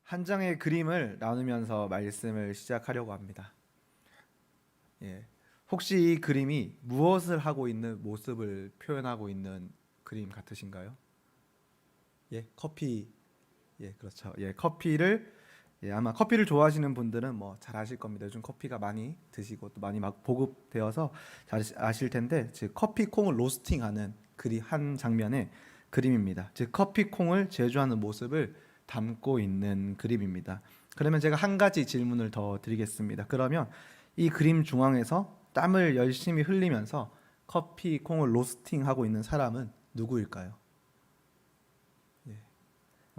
한 장의 그림을 나누면서 말씀을 시작하려고 합니다. 예. 혹시 이 그림이 무엇을 하고 있는 모습을 표현하고 있는 그림 같으신가요? 예, 커피. 예, 그렇죠. 예, 커피를 아마 커피를 좋아하시는 분들은 뭐 잘 아실 겁니다. 요즘 커피가 많이 드시고 또 많이 막 보급되어서 잘 아실 텐데, 즉 커피 콩을 로스팅하는 그리 한 장면의 그림입니다. 즉 커피 콩을 제조하는 모습을 담고 있는 그림입니다. 그러면 제가 한 가지 질문을 더 드리겠습니다. 그러면 이 그림 중앙에서 땀을 열심히 흘리면서 커피 콩을 로스팅하고 있는 사람은 누구일까요?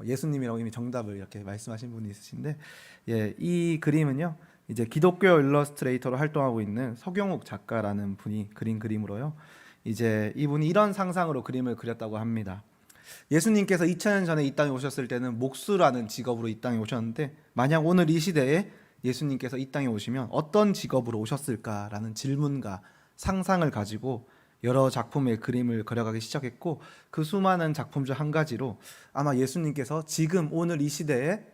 예수님이라고 이미 정답을 이렇게 말씀하신 분이 있으신데, 예, 이 그림은요 이제 기독교 일러스트레이터로 활동하고 있는 서경욱 작가라는 분이 그린 그림으로요. 이제 이분이 이런 상상으로 그림을 그렸다고 합니다. 예수님께서 2000년 전에 이 땅에 오셨을 때는 목수라는 직업으로 이 땅에 오셨는데, 만약 오늘 이 시대에 예수님께서 이 땅에 오시면 어떤 직업으로 오셨을까라는 질문과 상상을 가지고 여러 작품의 그림을 그려가기 시작했고, 그 수많은 작품 중 한 가지로 아마 예수님께서 지금 오늘 이 시대에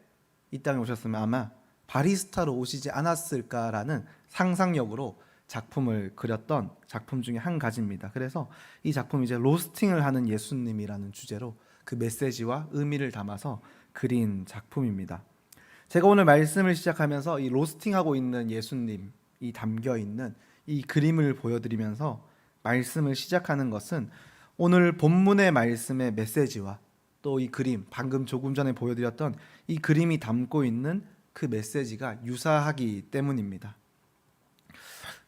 이 땅에 오셨으면 아마 바리스타로 오시지 않았을까라는 상상력으로 작품을 그렸던 작품 중에 한 가지입니다. 그래서 이 작품이 이제 로스팅을 하는 예수님이라는 주제로 그 메시지와 의미를 담아서 그린 작품입니다. 제가 오늘 말씀을 시작하면서 이 로스팅하고 있는 예수님이 담겨 있는 이 그림을 보여드리면서 말씀을 시작하는 것은 오늘 본문의 말씀의 메시지와 또 이 그림, 방금 조금 전에 보여드렸던 이 그림이 담고 있는 그 메시지가 유사하기 때문입니다.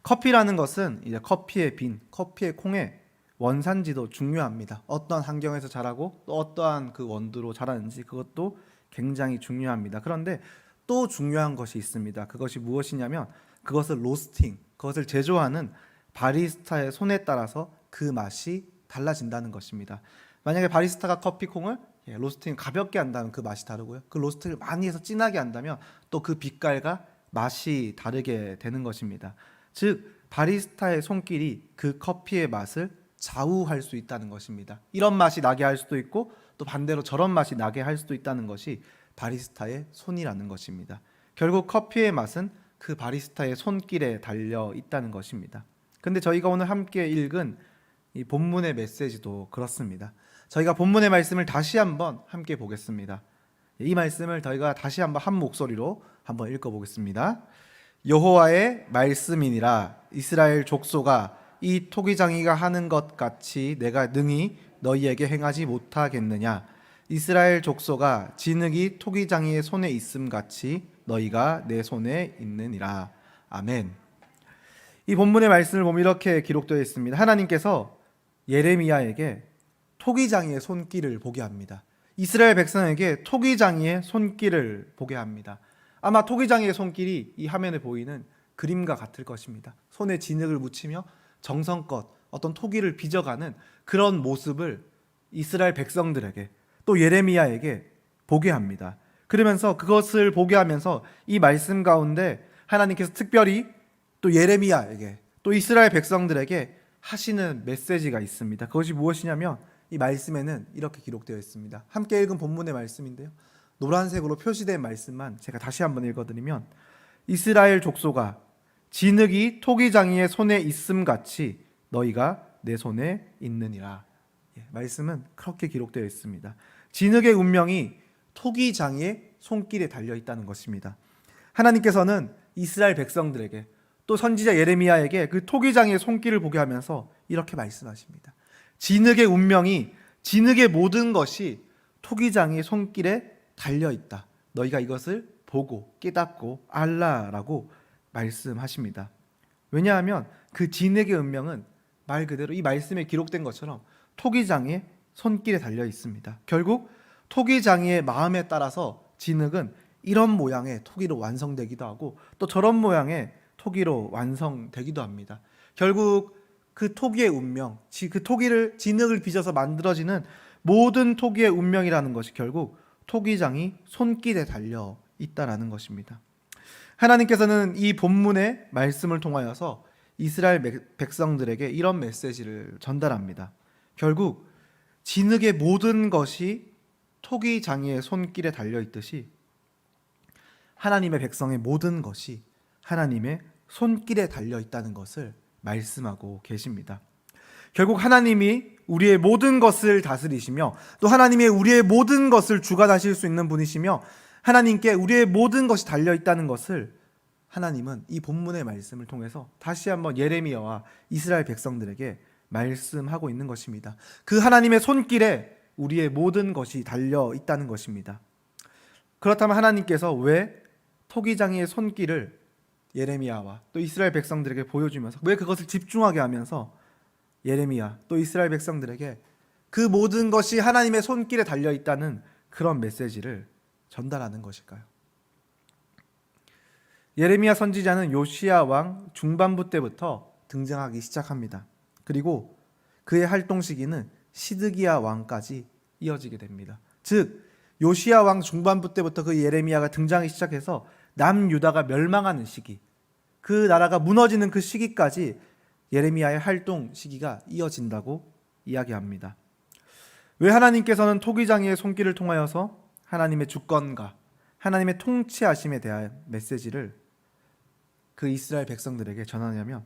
커피라는 것은 이제 커피의 빈, 커피의 콩의 원산지도 중요합니다. 어떤 환경에서 자라고 또 어떠한 그 원두로 자라는지 그것도 굉장히 중요합니다. 그런데 또 중요한 것이 있습니다. 그것이 무엇이냐면 그것을 로스팅, 그것을 제조하는 바리스타의 손에 따라서 그 맛이 달라진다는 것입니다. 만약에 바리스타가 커피콩을 로스팅 가볍게 한다면 그 맛이 다르고요. 그 로스팅을 많이 해서 진하게 한다면 또 그 빛깔과 맛이 다르게 되는 것입니다. 즉 바리스타의 손길이 그 커피의 맛을 좌우할 수 있다는 것입니다. 이런 맛이 나게 할 수도 있고 또 반대로 저런 맛이 나게 할 수도 있다는 것이 바리스타의 손이라는 것입니다. 결국 커피의 맛은 그 바리스타의 손길에 달려 있다는 것입니다. 근데 저희가 오늘 함께 읽은 이 본문의 메시지도 그렇습니다. 저희가 본문의 말씀을 다시 한번 함께 보겠습니다. 이 말씀을 저희가 다시 한번 한 목소리로 한번 읽어보겠습니다. 여호와의 말씀이니라. 이스라엘 족속아, 이 토기장이가 하는 것 같이 내가 능히 너희에게 행하지 못하겠느냐. 이스라엘 족속아, 진흙이 토기장이의 손에 있음 같이 너희가 내 손에 있느니라. 아멘. 이 본문의 말씀을 보면 이렇게 기록되어 있습니다. 하나님께서 예레미야에게 토기장이의 손길을 보게 합니다. 이스라엘 백성에게 토기장이의 손길을 보게 합니다. 아마 토기장이의 손길이 이 화면에 보이는 그림과 같을 것입니다. 손에 진흙을 묻히며 정성껏 어떤 토기를 빚어가는 그런 모습을 이스라엘 백성들에게 또 예레미야에게 보게 합니다. 그러면서 그것을 보게 하면서 이 말씀 가운데 하나님께서 특별히 또 예레미야에게 또 이스라엘 백성들에게 하시는 메시지가 있습니다. 그것이 무엇이냐면 이 말씀에는 이렇게 기록되어 있습니다. 함께 읽은 본문의 말씀인데요, 노란색으로 표시된 말씀만 제가 다시 한번 읽어드리면, 이스라엘 족속아, 진흙이 토기장이의 손에 있음 같이 너희가 내 손에 있느니라. 말씀은 그렇게 기록되어 있습니다. 진흙의 운명이 토기장이의 손길에 달려 있다는 것입니다. 하나님께서는 이스라엘 백성들에게 또 선지자 예레미야에게 그 토기장이의 손길을 보게 하면서 이렇게 말씀하십니다. 진흙의 운명이, 진흙의 모든 것이 토기장이의 손길에 달려 있다. 너희가 이것을 보고 깨닫고 알라라고 말씀하십니다. 왜냐하면 그 진흙의 운명은 말 그대로 이 말씀에 기록된 것처럼 토기장이의 손길에 달려 있습니다. 결국 토기장이의 마음에 따라서 진흙은 이런 모양의 토기로 완성되기도 하고 또 저런 모양의 토기로 완성되기도 합니다. 결국 그 토기의 운명, 그 토기를 진흙을 빚어서 만들어지는 모든 토기의 운명이라는 것이 결국 토기장이 손길에 달려 있다라는 것입니다. 하나님께서는 이 본문의 말씀을 통하여서 이스라엘 백성들에게 이런 메시지를 전달합니다. 결국 진흙의 모든 것이 토기장이의 손길에 달려 있듯이 하나님의 백성의 모든 것이 하나님의 손길에 달려 있다는 것을 말씀하고 계십니다. 결국 하나님이 우리의 모든 것을 다스리시며 또 하나님의 우리의 모든 것을 주관하실 수 있는 분이시며 하나님께 우리의 모든 것이 달려 있다는 것을 하나님은 이 본문의 말씀을 통해서 다시 한번 예레미야와 이스라엘 백성들에게 말씀하고 있는 것입니다. 그 하나님의 손길에 우리의 모든 것이 달려 있다는 것입니다. 그렇다면 하나님께서 왜 토기장이의 손길을 예레미야와 또 이스라엘 백성들에게 보여주면서 왜 그것을 집중하게 하면서 예레미야 또 이스라엘 백성들에게 그 모든 것이 하나님의 손길에 달려 있다는 그런 메시지를 전달하는 것일까요? 예레미야 선지자는 요시야 왕 중반부 때부터 등장하기 시작합니다. 그리고 그의 활동 시기는 시드기야 왕까지 이어지게 됩니다. 즉 요시야 왕 중반부 때부터 그 예레미야가 등장하기 시작해서 남유다가 멸망하는 시기, 그 나라가 무너지는 그 시기까지 예레미야의 활동 시기가 이어진다고 이야기합니다. 왜 하나님께서는 토기장이의 손길을 통하여서 하나님의 주권과 하나님의 통치하심에 대한 메시지를 그 이스라엘 백성들에게 전하냐면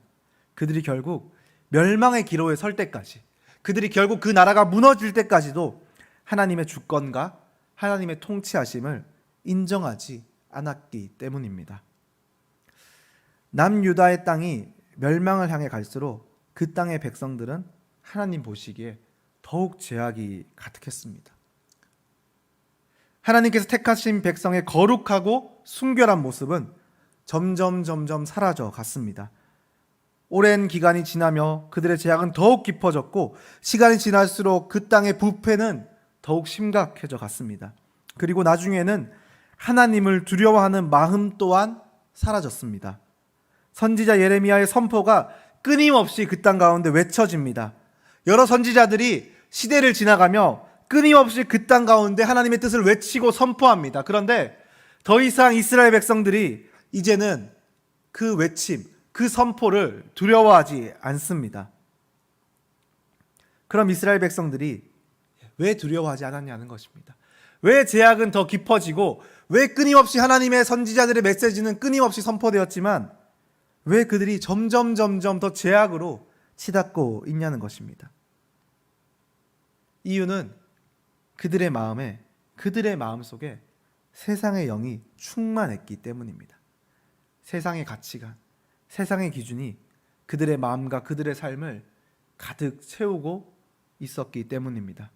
그들이 결국 멸망의 기로에 설 때까지, 그들이 결국 그 나라가 무너질 때까지도 하나님의 주권과 하나님의 통치하심을 인정하지 않았기 때문입니다. 남유다의 땅이 멸망을 향해 갈수록 그 땅의 백성들은 하나님 보시기에 더욱 죄악이 가득했습니다. 하나님께서 택하신 백성의 거룩하고 순결한 모습은 점점 사라져 갔습니다. 오랜 기간이 지나며 그들의 죄악은 더욱 깊어졌고 시간이 지날수록 그 땅의 부패는 더욱 심각해져 갔습니다. 그리고 나중에는 하나님을 두려워하는 마음 또한 사라졌습니다. 선지자 예레미야의 선포가 끊임없이 그 땅 가운데 외쳐집니다. 여러 선지자들이 시대를 지나가며 끊임없이 그 땅 가운데 하나님의 뜻을 외치고 선포합니다. 그런데 더 이상 이스라엘 백성들이 이제는 그 외침, 그 선포를 두려워하지 않습니다. 그럼 이스라엘 백성들이 왜 두려워하지 않았냐는 것입니다. 왜 죄악은 더 깊어지고 왜 끊임없이 하나님의 선지자들의 메시지는 끊임없이 선포되었지만 왜 그들이 점점 더 죄악으로 치닫고 있냐는 것입니다. 이유는 그들의 마음 속에 세상의 영이 충만했기 때문입니다. 세상의 가치관, 세상의 기준이 그들의 마음과 그들의 삶을 가득 채우고 있었기 때문입니다.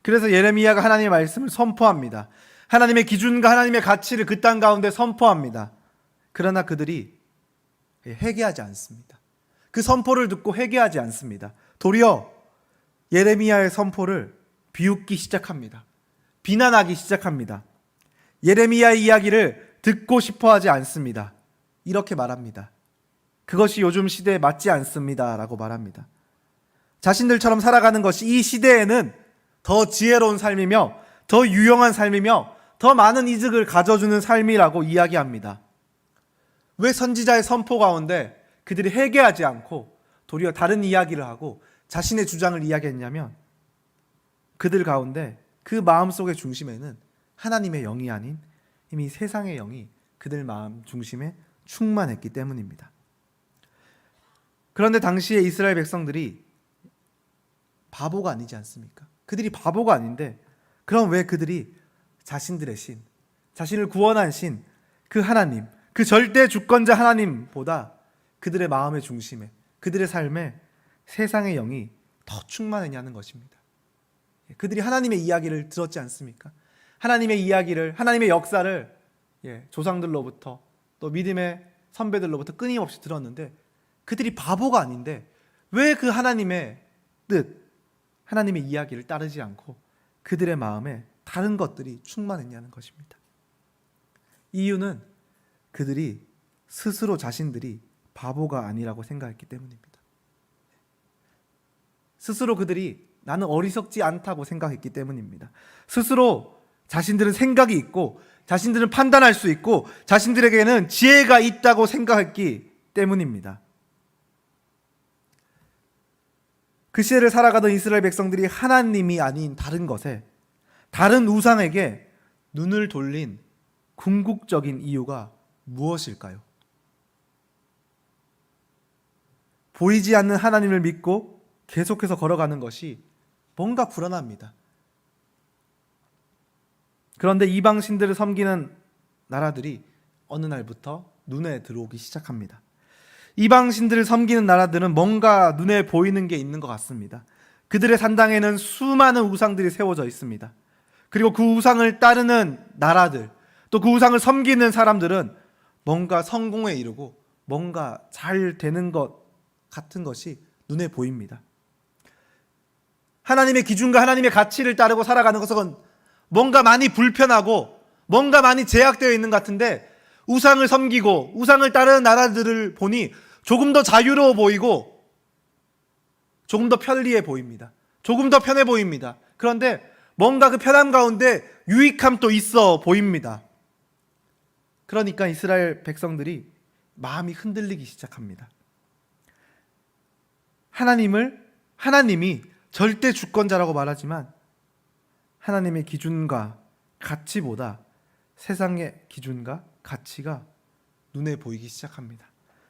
그래서 예레미야가 하나님의 말씀을 선포합니다. 하나님의 기준과 하나님의 가치를 그 땅 가운데 선포합니다. 그러나 그들이 회개하지 않습니다. 그 선포를 듣고 회개하지 않습니다. 도리어 예레미야의 선포를 비웃기 시작합니다. 비난하기 시작합니다. 예레미야의 이야기를 듣고 싶어 하지 않습니다. 이렇게 말합니다. 그것이 요즘 시대에 맞지 않습니다. 라고 말합니다. 자신들처럼 살아가는 것이 이 시대에는 더 지혜로운 삶이며 더 유용한 삶이며 더 많은 이득을 가져주는 삶이라고 이야기합니다. 왜 선지자의 선포 가운데 그들이 회개하지 않고 도리어 다른 이야기를 하고 자신의 주장을 이야기했냐면 그들 가운데 그 마음속의 중심에는 하나님의 영이 아닌 이미 세상의 영이 그들 마음 중심에 충만했기 때문입니다. 그런데 당시에 이스라엘 백성들이 바보가 아니지 않습니까? 그들이 바보가 아닌데 그럼 왜 그들이 자신들의 신, 자신을 구원한 신, 그 하나님, 그 절대 주권자 하나님보다 그들의 마음의 중심에, 그들의 삶에 세상의 영이 더 충만했냐는 것입니다. 그들이 하나님의 이야기를 들었지 않습니까? 하나님의 이야기를, 하나님의 역사를 조상들로부터 또 믿음의 선배들로부터 끊임없이 들었는데 그들이 바보가 아닌데 왜 그 하나님의 뜻, 하나님의 이야기를 따르지 않고 그들의 마음에 다른 것들이 충만했냐는 것입니다. 이유는 그들이 스스로 자신들이 바보가 아니라고 생각했기 때문입니다. 스스로 그들이 나는 어리석지 않다고 생각했기 때문입니다. 스스로 자신들은 생각이 있고 자신들은 판단할 수 있고 자신들에게는 지혜가 있다고 생각했기 때문입니다. 그 시대를 살아가던 이스라엘 백성들이 하나님이 아닌 다른 것에, 다른 우상에게 눈을 돌린 궁극적인 이유가 무엇일까요? 보이지 않는 하나님을 믿고 계속해서 걸어가는 것이 뭔가 불안합니다. 그런데 이방 신들을 섬기는 나라들이 어느 날부터 눈에 들어오기 시작합니다. 이방 신들을 섬기는 나라들은 뭔가 눈에 보이는 게 있는 것 같습니다. 그들의 산당에는 수많은 우상들이 세워져 있습니다. 그리고 그 우상을 따르는 나라들, 또 그 우상을 섬기는 사람들은 뭔가 성공에 이르고 뭔가 잘 되는 것 같은 것이 눈에 보입니다. 하나님의 기준과 하나님의 가치를 따르고 살아가는 것은 뭔가 많이 불편하고 뭔가 많이 제약되어 있는 것 같은데, 우상을 섬기고 우상을 따르는 나라들을 보니 조금 더 자유로워 보이고 조금 더 편리해 보입니다. 조금 더 편해 보입니다. 그런데 뭔가 그 편함 가운데 유익함도 있어 보입니다. 그러니까 이스라엘 백성들이 마음이 흔들리기 시작합니다. 하나님이 절대 주권자라고 말하지만 하나님의 기준과 가치보다 세상의 기준과 가치가 눈에 보이기 시작합니다.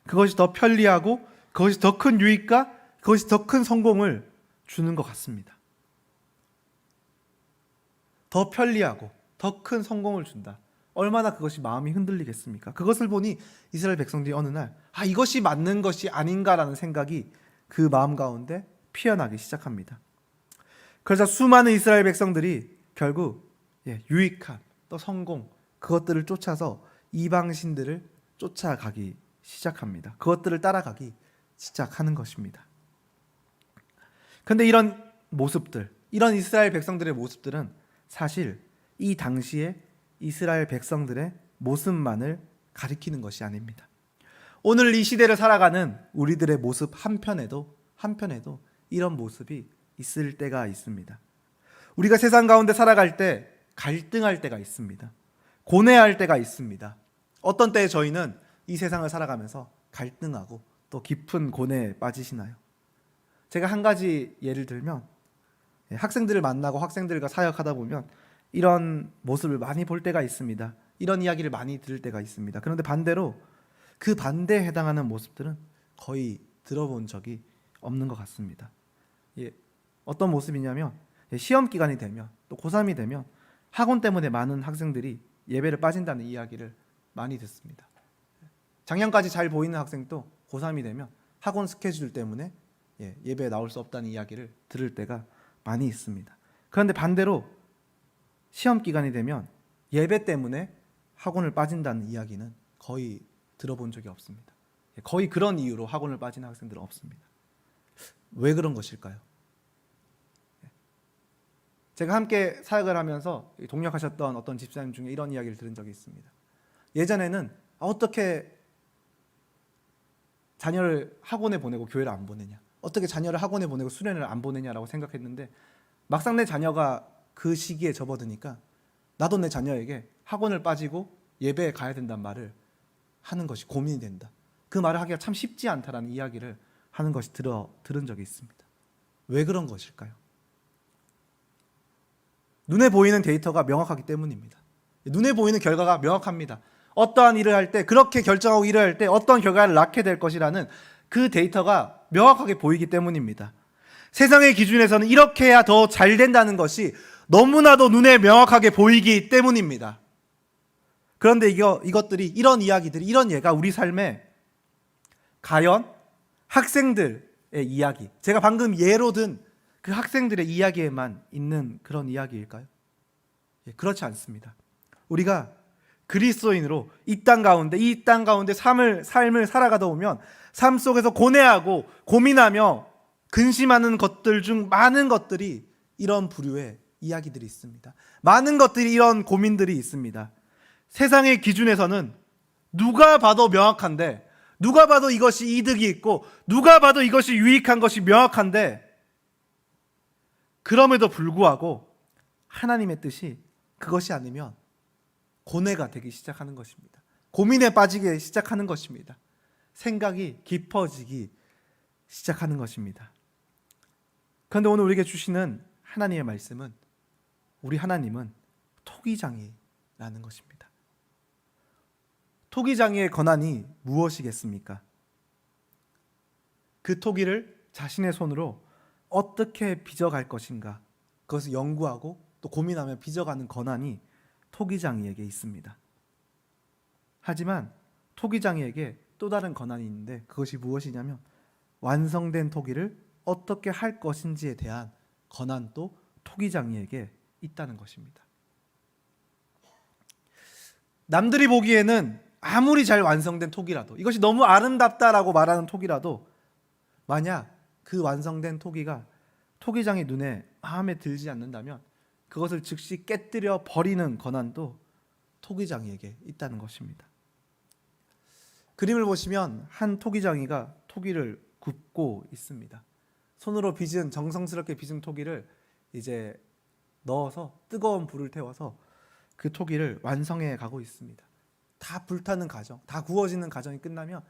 그것이 더 편리하고 그것이 더 큰 유익과 그것이 더 큰 성공을 주는 것 같습니다. 더 편리하고 더 큰 성공을 준다. 얼마나 그것이 마음이 흔들리겠습니까? 그것을 보니 이스라엘 백성들이 어느 날 이것이 맞는 것이 아닌가라는 생각이 그 마음 가운데 피어나기 시작합니다. 그래서 수많은 이스라엘 백성들이 결국 유익함 또 성공, 그것들을 쫓아서 이방신들을 쫓아가기 시작합니다. 그것들을 따라가기 시작하는 것입니다. 그런데 이런 모습들, 이런 이스라엘 백성들의 모습들은 사실 이 당시에 이스라엘 백성들의 모습만을 가리키는 것이 아닙니다. 오늘 이 시대를 살아가는 우리들의 모습 한편에도 이런 모습이 있을 때가 있습니다. 우리가 세상 가운데 살아갈 때 갈등할 때가 있습니다. 고뇌할 때가 있습니다. 어떤 때에 저희는 이 세상을 살아가면서 갈등하고 또 깊은 고뇌에 빠지시나요? 제가 한 가지 예를 들면, 학생들을 만나고 학생들과 사역하다 보면 이런 모습을 많이 볼 때가 있습니다. 이런 이야기를 많이 들을 때가 있습니다. 그런데 반대로 그 반대에 해당하는 모습들은 거의 들어본 적이 없는 것 같습니다. 어떤 모습이냐면, 시험 기간이 되면 또 고3이 되면 학원 때문에 많은 학생들이 예배를 빠진다는 이야기를 많이 듣습니다. 작년까지 잘 보이는 학생도 고3이 되면 학원 스케줄 때문에 예배에 나올 수 없다는 이야기를 들을 때가 많이 있습니다. 그런데 반대로 시험 기간이 되면 예배 때문에 학원을 빠진다는 이야기는 거의 들어본 적이 없습니다. 거의 그런 이유로 학원을 빠지는 학생들은 없습니다. 왜 그런 것일까요? 제가 함께 사역을 하면서 동역하셨던 어떤 집사님 중에 이런 이야기를 들은 적이 있습니다. 예전에는 어떻게 자녀를 학원에 보내고 교회를 안 보내냐, 어떻게 자녀를 학원에 보내고 수련회를 안 보내냐라고 생각했는데, 막상 내 자녀가 그 시기에 접어드니까 나도 내 자녀에게 학원을 빠지고 예배에 가야 된다는 말을 하는 것이 고민이 된다. 그 말을 하기가 참 쉽지 않다라는 이야기를 하는 것이 들은 적이 있습니다. 왜 그런 것일까요? 눈에 보이는 데이터가 명확하기 때문입니다. 눈에 보이는 결과가 명확합니다. 어떠한 일을 할 때, 그렇게 결정하고 일을 할 때 어떤 결과를 낳게 될 것이라는 그 데이터가 명확하게 보이기 때문입니다. 세상의 기준에서는 이렇게 해야 더 잘 된다는 것이 너무나도 눈에 명확하게 보이기 때문입니다. 그런데 이것들이, 이런 이야기들이, 이런 예가 우리 삶에 과연 학생들의 이야기, 제가 방금 예로 든 그 학생들의 이야기에만 있는 그런 이야기일까요? 그렇지 않습니다. 우리가 그리스도인으로 이 땅 가운데 삶을 살아가다 보면 삶 속에서 고뇌하고 고민하며 근심하는 것들 중 많은 것들이 이런 부류의 이야기들이 있습니다. 많은 것들이, 이런 고민들이 있습니다. 세상의 기준에서는 누가 봐도 명확한데, 누가 봐도 이것이 이득이 있고 누가 봐도 이것이 유익한 것이 명확한데, 그럼에도 불구하고 하나님의 뜻이 그것이 아니면 고뇌가 되기 시작하는 것입니다. 고민에 빠지기 시작하는 것입니다. 생각이 깊어지기 시작하는 것입니다. 그런데 오늘 우리에게 주시는 하나님의 말씀은, 우리 하나님은 토기장이라는 것입니다. 토기장이의 권한이 무엇이겠습니까? 그 토기를 자신의 손으로 어떻게 빚어갈 것인가, 그것을 연구하고 또 고민하며 빚어가는 권한이 토기장이에게 있습니다. 하지만 토기장이에게 또 다른 권한이 있는데, 그것이 무엇이냐면 완성된 토기를 어떻게 할 것인지에 대한 권한도 토기장이에게 있다는 것입니다. 남들이 보기에는 아무리 잘 완성된 토기라도, 이것이 너무 아름답다라고 말하는 토기라도, 만약 그 완성된 토기가 토기장의 눈에 마음에 들지 않는다면 그것을 즉시 깨뜨려 버리는 권한도 토기장이에게 있다는 것입니다. 그림을 보시면 한 토기장이가 토기를 굽고 있습니다. 손으로 빚은, 정성스럽게 빚은 토기를 이제 넣어서 뜨거운 불을 태워서 그 토기를 완성해 가고 있습니다. 다 불타는 과정, 다 구워지는 과정이 끝나면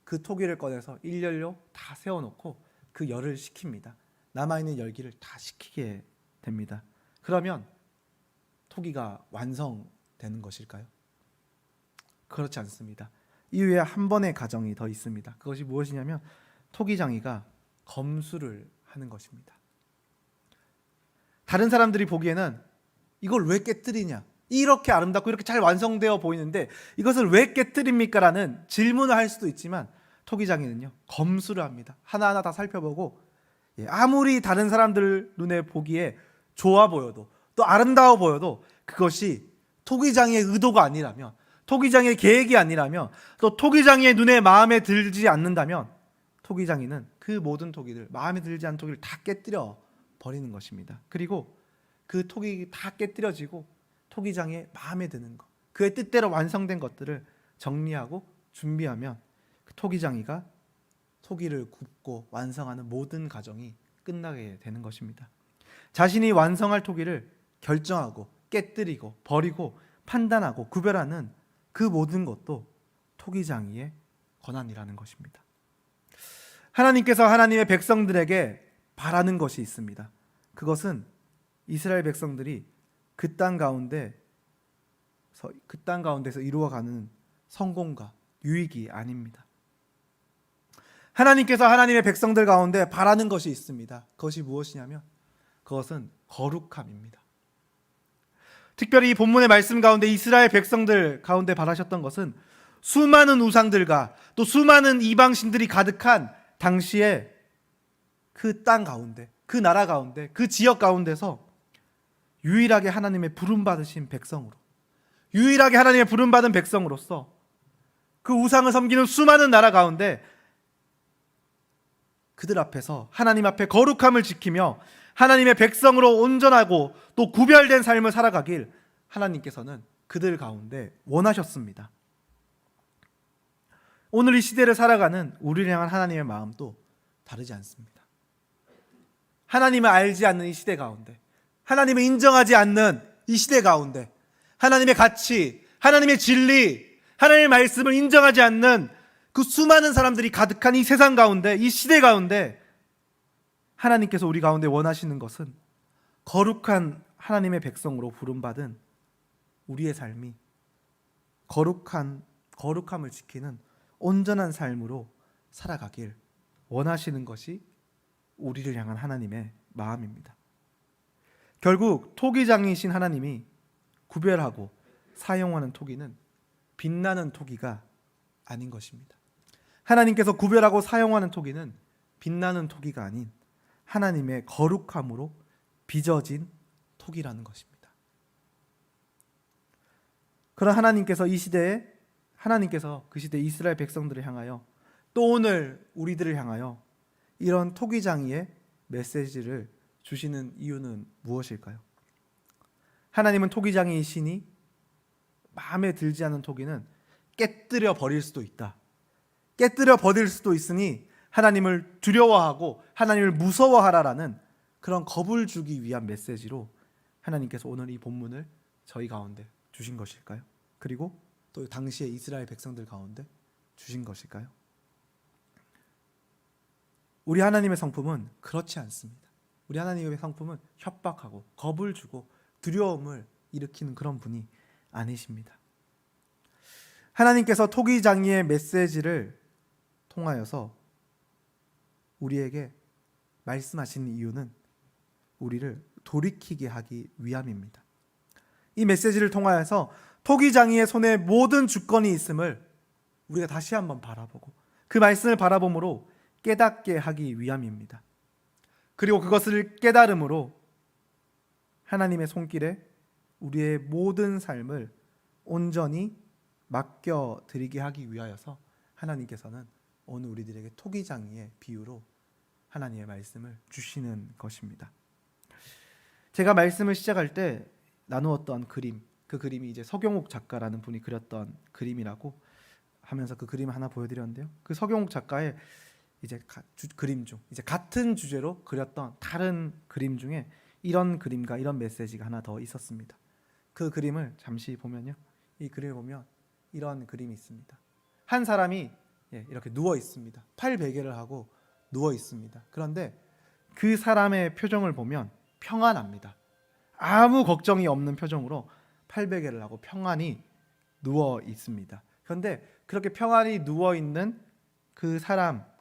그 토기를 꺼내서 일렬로 다 세워놓고 그 열을 식힙니다. 남아있는 열기를 다 식히게 됩니다. 그러면 토기가 완성되는 것일까요? 그렇지 않습니다. 이후에 한 번의 과정이 더 있습니다. 그것이 무엇이냐면 토기장이가 검수를 하는 것입니다. 다른 사람들이 보기에는 이걸 왜 깨뜨리냐, 이렇게 아름답고 이렇게 잘 완성되어 보이는데 이것을 왜 깨뜨립니까? 라는 질문을 할 수도 있지만 토기장이는요, 검수를 합니다. 하나하나 다 살펴보고 아무리 다른 사람들 눈에 보기에 좋아 보여도 또 아름다워 보여도 그것이 토기장의 의도가 아니라면, 토기장의 계획이 아니라면, 또 토기장의 눈에 마음에 들지 않는다면 토기장이는 그 모든 토기들, 마음에 들지 않는 토기를 다 깨뜨려 버리는 것입니다. 그리고 그 토기 다 깨뜨려지고 토기장의 마음에 드는 것, 그의 뜻대로 완성된 것들을 정리하고 준비하면 그 토기장이가 토기를 굽고 완성하는 모든 과정이 끝나게 되는 것입니다. 자신이 완성할 토기를 결정하고 깨뜨리고 버리고 판단하고 구별하는 그 모든 것도 토기장이의 권한이라는 것입니다. 하나님께서 하나님의 백성들에게 바라는 것이 있습니다. 그것은 이스라엘 백성들이 그 땅 가운데서 이루어가는 성공과 유익이 아닙니다. 하나님께서 하나님의 백성들 가운데 바라는 것이 있습니다. 그것이 무엇이냐면 그것은 거룩함입니다. 특별히 이 본문의 말씀 가운데 이스라엘 백성들 가운데 바라셨던 것은 수많은 우상들과 또 수많은 이방신들이 가득한 당시에 그 땅 가운데, 그 나라 가운데, 그 지역 가운데서 유일하게 하나님의 부름받으신 백성으로, 유일하게 하나님의 부름받은 백성으로서 그 우상을 섬기는 수많은 나라 가운데 그들 앞에서 하나님 앞에 거룩함을 지키며 하나님의 백성으로 온전하고 또 구별된 삶을 살아가길 하나님께서는 그들 가운데 원하셨습니다. 오늘 이 시대를 살아가는 우리를 향한 하나님의 마음도 다르지 않습니다. 하나님을 알지 않는 이 시대 가운데, 하나님을 인정하지 않는 이 시대 가운데, 하나님의 가치, 하나님의 진리, 하나님의 말씀을 인정하지 않는 그 수많은 사람들이 가득한 이 세상 가운데, 이 시대 가운데 하나님께서 우리 가운데 원하시는 것은 거룩한 하나님의 백성으로 부름받은 우리의 삶이 거룩함을 지키는 온전한 삶으로 살아가길 원하시는 것이 우리를 향한 하나님의 마음입니다. 결국 토기장이신 하나님이 구별하고 사용하는 토기는 빛나는 토기가 아닌 것입니다. 하나님께서 구별하고 사용하는 토기는 빛나는 토기가 아닌 하나님의 거룩함으로 빚어진 토기라는 것입니다. 그런 하나님께서 그 시대 이스라엘 백성들을 향하여, 또 오늘 우리들을 향하여 이런 토기장이의 메시지를 주시는 이유는 무엇일까요? 하나님은 토기장이시니 마음에 들지 않는 토기는 깨뜨려 버릴 수도 있다. 깨뜨려 버릴 수도 있으니 하나님을 두려워하고 하나님을 무서워하라라는 그런 겁을 주기 위한 메시지로 하나님께서 오늘 이 본문을 저희 가운데 주신 것일까요? 그리고 또 당시의 이스라엘 백성들 가운데 주신 것일까요? 우리 하나님의 성품은 그렇지 않습니다. 우리 하나님의 성품은 협박하고 겁을 주고 두려움을 일으키는 그런 분이 아니십니다. 하나님께서 토기장이의 메시지를 통하여서 우리에게 말씀하시는 이유는 우리를 돌이키게 하기 위함입니다. 이 메시지를 통하여서 토기장이의 손에 모든 주권이 있음을 우리가 다시 한번 바라보고 그 말씀을 바라봄으로 깨닫게 하기 위함입니다. 그리고 그것을 깨달음으로 하나님의 손길에 우리의 모든 삶을 온전히 맡겨드리게 하기 위하여서 하나님께서는 오늘 우리들에게 토기장이의 비유로 하나님의 말씀을 주시는 것입니다. 제가 말씀을 시작할 때 나누었던 그림, 그 그림이 이제 서경욱 작가라는 분이 그렸던 그림이라고 하면서 그 그림을 하나 보여드렸는데요. 그 서경욱 작가의 이제 그림 중 이제 같은 주제로 그렸던 다른 그림 중에 이런 그림과 이런 메시지가 하나 더 있었습니다. 그 그림을 잠시 보면요, 이 그림을 보면 이런 그림이 있습니다. 한 사람이 이렇게 누워 있습니다. 팔 베개를 하고 누워 있습니다. 그런데 그 사람의 표정을 보면 평안합니다. 아무 걱정이 없는 표정으로 팔 베개를 하고 평안히 누워 있습니다. 그런데 그렇게 평안히 누워 있는 그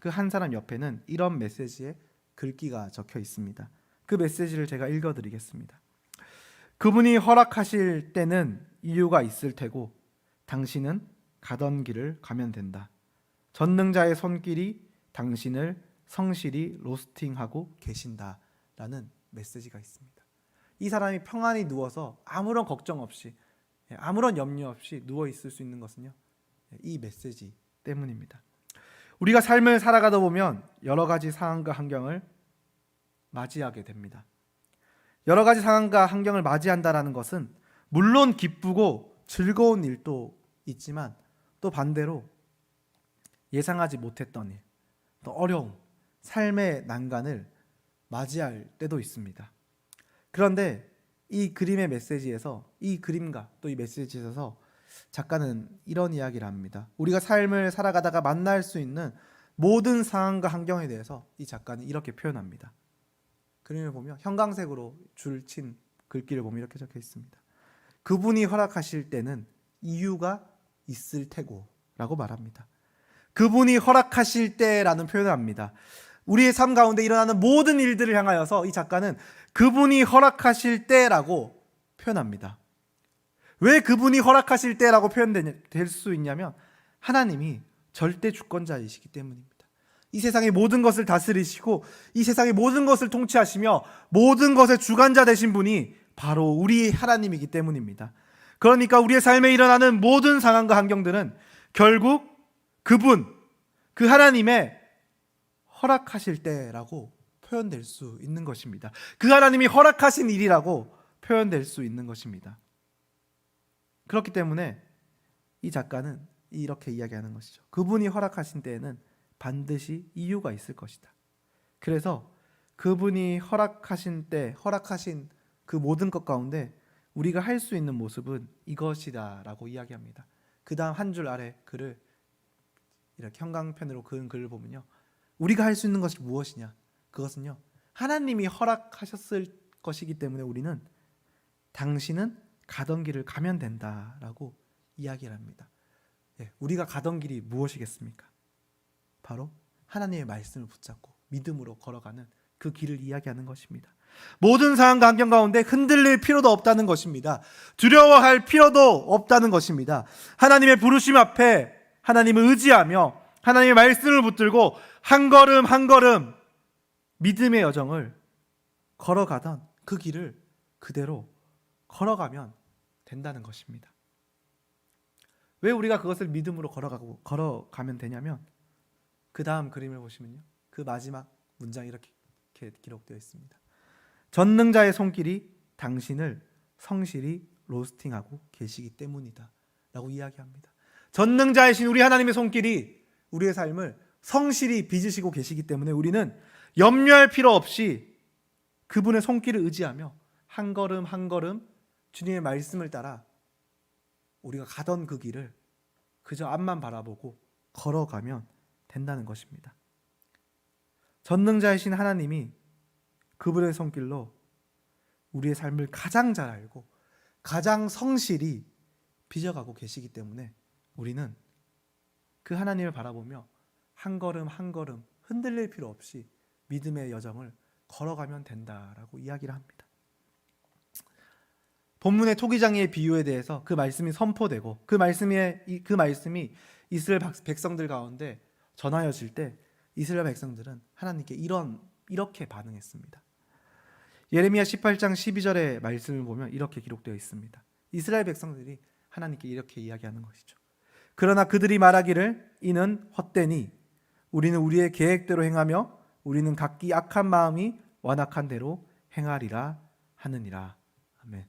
한 사람 옆에는 이런 메시지의 글귀가 적혀 있습니다. 그 메시지를 제가 읽어드리겠습니다. 그분이 허락하실 때는 이유가 있을 테고 당신은 가던 길을 가면 된다. 전능자의 손길이 당신을 성실히 로스팅하고 계신다라는 메시지가 있습니다. 이 사람이 평안히 누워서 아무런 걱정 없이 아무런 염려 없이 누워 있을 수 있는 것은요, 이 메시지 때문입니다. 우리가 삶을 살아가다 보면 여러 가지 상황과 환경을 맞이하게 됩니다. 여러 가지 상황과 환경을 맞이한다라는 것은 물론 기쁘고 즐거운 일도 있지만 또 반대로 예상하지 못했던 일, 또 어려움, 삶의 난간을 맞이할 때도 있습니다. 그런데 이 그림의 메시지에서, 이 그림과 또 이 메시지에서 작가는 이런 이야기를 합니다. 우리가 삶을 살아가다가 만날 수 있는 모든 상황과 환경에 대해서 이 작가는 이렇게 표현합니다. 그림을 보면 형광색으로 줄친 글귀를 보면 이렇게 적혀 있습니다. 그분이 허락하실 때는 이유가 있을 테고 라고 말합니다. 그분이 허락하실 때라는 표현을 합니다. 우리의 삶 가운데 일어나는 모든 일들을 향하여서 이 작가는 그분이 허락하실 때라고 표현합니다. 왜 그분이 허락하실 때라고 표현될 수 있냐면 하나님이 절대 주권자이시기 때문입니다. 이 세상의 모든 것을 다스리시고 이 세상의 모든 것을 통치하시며 모든 것의 주관자 되신 분이 바로 우리 하나님이기 때문입니다. 그러니까 우리의 삶에 일어나는 모든 상황과 환경들은 결국 그분, 그 하나님의 허락하실 때라고 표현될 수 있는 것입니다. 그 하나님이 허락하신 일이라고 표현될 수 있는 것입니다. 그렇기 때문에 이 작가는 이렇게 이야기하는 것이죠. 그분이 허락하신 때에는 반드시 이유가 있을 것이다. 그래서 그분이 허락하신 때, 허락하신 그 모든 것 가운데 우리가 할 수 있는 모습은 이것이다 라고 이야기합니다. 그 다음 한 줄 아래 글을 이렇게 형광펜으로 그은 글을 보면요, 우리가 할 수 있는 것이 무엇이냐? 그것은요, 하나님이 허락하셨을 것이기 때문에 우리는 당신은 가던 길을 가면 된다라고 이야기를 합니다. 우리가 가던 길이 무엇이겠습니까? 바로 하나님의 말씀을 붙잡고 믿음으로 걸어가는 그 길을 이야기하는 것입니다. 모든 상황과 환경 가운데 흔들릴 필요도 없다는 것입니다. 두려워할 필요도 없다는 것입니다. 하나님의 부르심 앞에 하나님을 의지하며 하나님의 말씀을 붙들고 한 걸음 한 걸음 믿음의 여정을 걸어가던 그 길을 그대로 걸어가면 된다는 것입니다. 왜 우리가 그것을 믿음으로 걸어가면 되냐면 그 다음 그림을 보시면요, 그 마지막 문장이 이렇게 기록되어 있습니다. 전능자의 손길이 당신을 성실히 로스팅하고 계시기 때문이다 라고 이야기합니다. 전능자이신 우리 하나님의 손길이 우리의 삶을 성실히 빚으시고 계시기 때문에 우리는 염려할 필요 없이 그분의 손길을 의지하며 한 걸음 한 걸음 주님의 말씀을 따라 우리가 가던 그 길을 그저 앞만 바라보고 걸어가면 된다는 것입니다. 전능자이신 하나님이 그분의 손길로 우리의 삶을 가장 잘 알고 가장 성실히 빚어가고 계시기 때문에 우리는 그 하나님을 바라보며 한 걸음 한 걸음 흔들릴 필요 없이 믿음의 여정을 걸어가면 된다라고 이야기를 합니다. 본문의 토기장이의 비유에 대해서 그 말씀이 선포되고 그 말씀이 이스라엘 백성들 가운데 전하여질 때 이스라엘 백성들은 하나님께 이렇게 반응했습니다. 예레미야 18장 12절의 말씀을 보면 이렇게 기록되어 있습니다. 이스라엘 백성들이 하나님께 이렇게 이야기하는 것이죠. 그러나 그들이 말하기를 이는 헛되니 우리는 우리의 계획대로 행하며 우리는 각기 악한 마음이 완악한 대로 행하리라 하느니라. 아멘.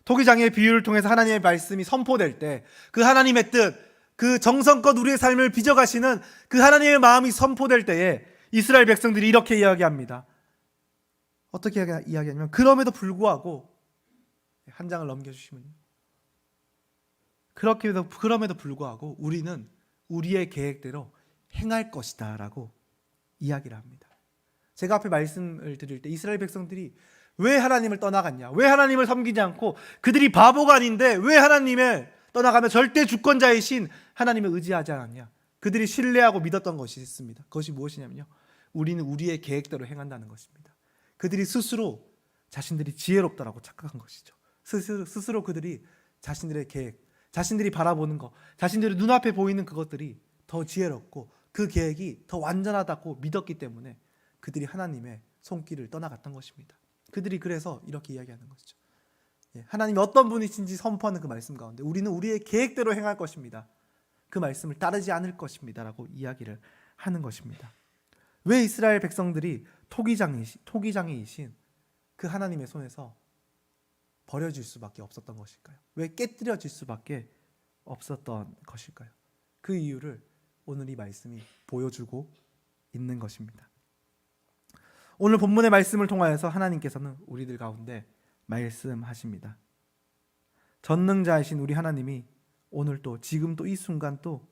토기장의 비유를 통해서 하나님의 말씀이 선포될 때 그 하나님의 뜻, 그 정성껏 우리의 삶을 빚어가시는 그 하나님의 마음이 선포될 때에 이스라엘 백성들이 이렇게 이야기합니다. 어떻게 이야기하냐면 그럼에도 불구하고 한 장을 넘겨주시면요. 그럼에도 불구하고 우리는 우리의 계획대로 행할 것이다 라고 이야기를 합니다. 제가 앞에 말씀을 드릴 때 이스라엘 백성들이 왜 하나님을 떠나갔냐, 왜 하나님을 섬기지 않고 그들이 바보가 아닌데 왜 하나님을 떠나가며 절대 주권자이신 하나님을 의지하지 않았냐. 그들이 신뢰하고 믿었던 것이 있습니다. 그것이 무엇이냐면요, 우리는 우리의 계획대로 행한다는 것입니다. 그들이 스스로 자신들이 지혜롭다라고 착각한 것이죠. 스스로 그들이 자신들의 계획, 자신들이 바라보는 것, 자신들의 눈앞에 보이는 그것들이 더 지혜롭고 그 계획이 더 완전하다고 믿었기 때문에 그들이 하나님의 손길을 떠나갔던 것입니다. 그들이 그래서 이렇게 이야기하는 것이죠. 하나님이 어떤 분이신지 선포하는 그 말씀 가운데 우리는 우리의 계획대로 행할 것입니다. 그 말씀을 따르지 않을 것입니다 라고 이야기를 하는 것입니다. 왜 이스라엘 백성들이 토기장이이신 그 하나님의 손에서 버려질 수밖에 없었던 것일까요? 왜 깨뜨려질 수밖에 없었던 것일까요? 그 이유를 오늘 이 말씀이 보여주고 있는 것입니다. 오늘 본문의 말씀을 통하여서 하나님께서는 우리들 가운데 말씀하십니다. 전능자이신 우리 하나님이 오늘 또 지금 또 이 순간 또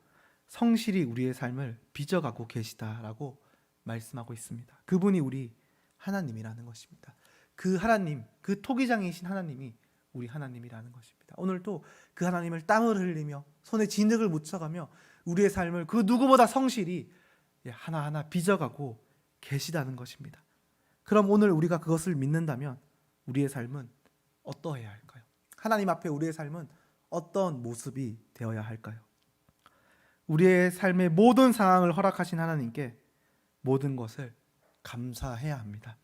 성실히 우리의 삶을 빚어가고 계시다라고 말씀하고 있습니다. 그분이 우리 하나님이라는 것입니다. 그 하나님, 그 토기장이신 하나님이 우리 하나님이라는 것입니다. 오늘도 그 하나님을 땀을 흘리며 손에 진흙을 묻혀가며 우리의 삶을 그 누구보다 성실히 하나하나 빚어가고 계시다는 것입니다. 그럼 오늘 우리가 그것을 믿는다면 우리의 삶은 어떠해야 할까요? 하나님 앞에 우리의 삶은 어떤 모습이 되어야 할까요? 우리의 삶의 모든 상황을 허락하신 하나님께 모든 것을 감사해야 합니다.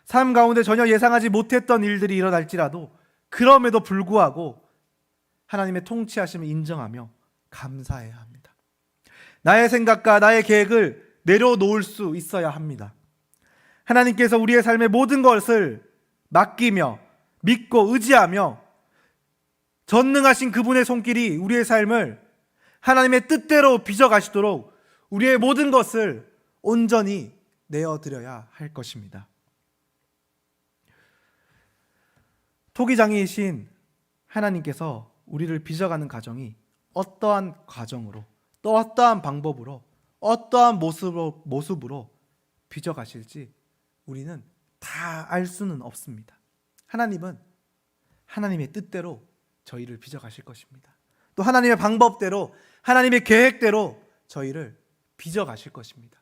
삶 가운데 전혀 예상하지 못했던 일들이 일어날지라도 그럼에도 불구하고 하나님의 통치하심을 인정하며 감사해야 합니다. 나의 생각과 나의 계획을 내려놓을 수 있어야 합니다. 하나님께서 우리의 삶의 모든 것을 맡기며 믿고 의지하며 전능하신 그분의 손길이 우리의 삶을 하나님의 뜻대로 빚어가시도록 우리의 모든 것을 온전히 내어드려야 할 것입니다. 토기장이신 하나님께서 우리를 빚어가는 과정이 어떠한 과정으로 또 어떠한 방법으로 어떠한 모습으로 빚어가실지 우리는 다 알 수는 없습니다. 하나님은 하나님의 뜻대로 저희를 빚어가실 것입니다. 또 하나님의 방법대로 하나님의 계획대로 저희를 빚어가실 것입니다.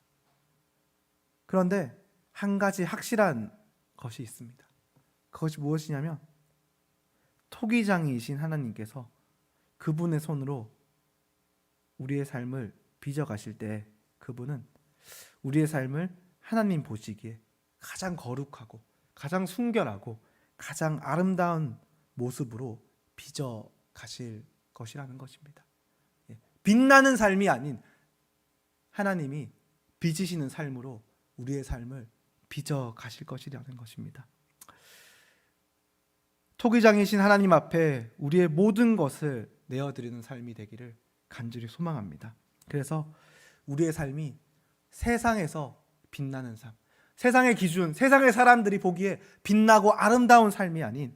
그런데 한 가지 확실한 것이 있습니다. 그것이 무엇이냐면 토기장이신 하나님께서 그분의 손으로 우리의 삶을 빚어가실 때 그분은 우리의 삶을 하나님 보시기에 가장 거룩하고 가장 순결하고 가장 아름다운 모습으로 빚어 가실 것이라는 것입니다. 빛나는 삶이 아닌 하나님이 빚으시는 삶으로 우리의 삶을 빚어 가실 것이라는 것입니다. 토기장이신 하나님 앞에 우리의 모든 것을 내어드리는 삶이 되기를 간절히 소망합니다. 그래서 우리의 삶이 세상에서 빛나는 삶, 세상의 기준, 세상의 사람들이 보기에 빛나고 아름다운 삶이 아닌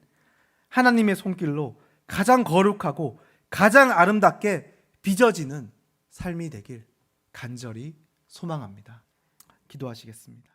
하나님의 손길로 가장 거룩하고 가장 아름답게 빚어지는 삶이 되길 간절히 소망합니다. 기도하시겠습니다.